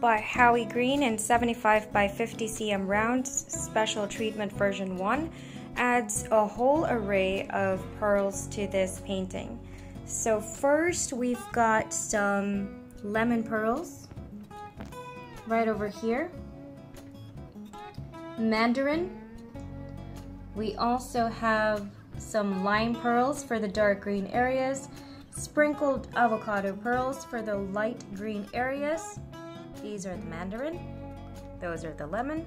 by Howie Green in 75 by 50 cm rounds, special treatment version 1, adds a whole array of pearls to this painting. So first we've got some lemon pearls right over here, mandarin. We also have some lime pearls for the dark green areas, sprinkled avocado pearls for the light green areas. These are the mandarin, those are the lemon.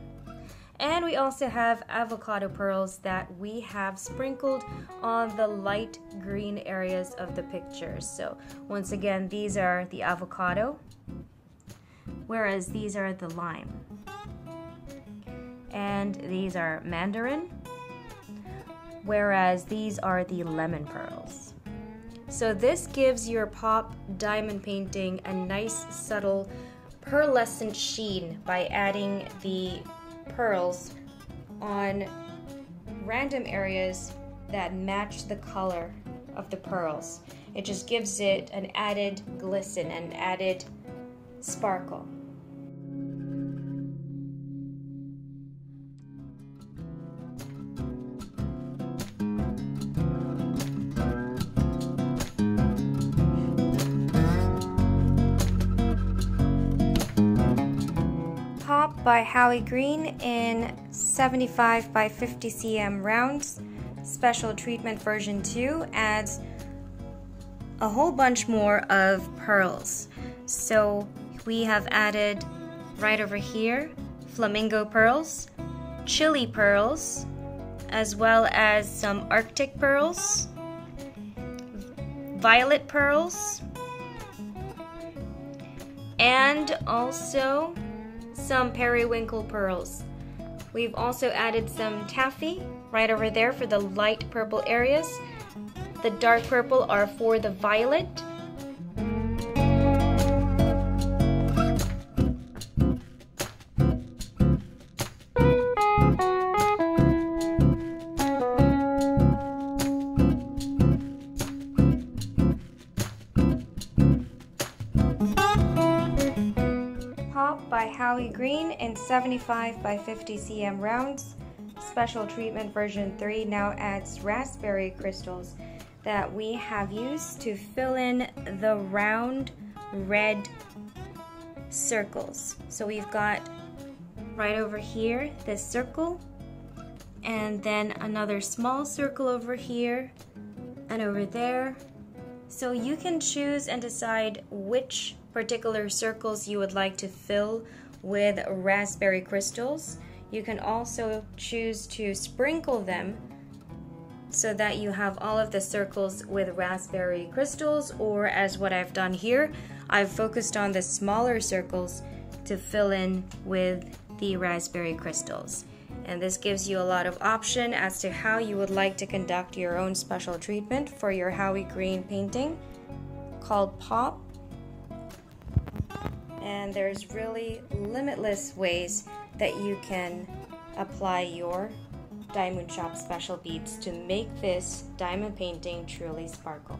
And we also have avocado pearls that we have sprinkled on the light green areas of the pictures. So once again, these are the avocado, whereas these are the lime. And these are mandarin, whereas these are the lemon pearls. So this gives your pop diamond painting a nice subtle pearlescent sheen by adding the pearls on random areas that match the color of the pearls. It just gives it an added glisten, an added sparkle. By Howie Green in 75 by 50 cm rounds, special treatment version 2 adds a whole bunch more of pearls. So we have added right over here flamingo pearls, chili pearls, as well as some Arctic pearls, violet pearls, and also some periwinkle pearls. We've also added some taffy right over there for the light purple areas. The dark purple are for the violet. By Howie Green in 75 by 50 cm rounds, special treatment version 3 now adds raspberry crystals that we have used to fill in the round red circles. So we've got right over here this circle, and then another small circle over here and over there. So you can choose and decide which particular circles you would like to fill with raspberry crystals. You can also choose to sprinkle them so that you have all of the circles with raspberry crystals, or as what I've done here, I've focused on the smaller circles to fill in with the raspberry crystals. And this gives you a lot of option as to how you would like to conduct your own special treatment for your Howie Green painting called Pop. And there's really limitless ways that you can apply your DIYMOON Shop special beads to make this diamond painting truly sparkle.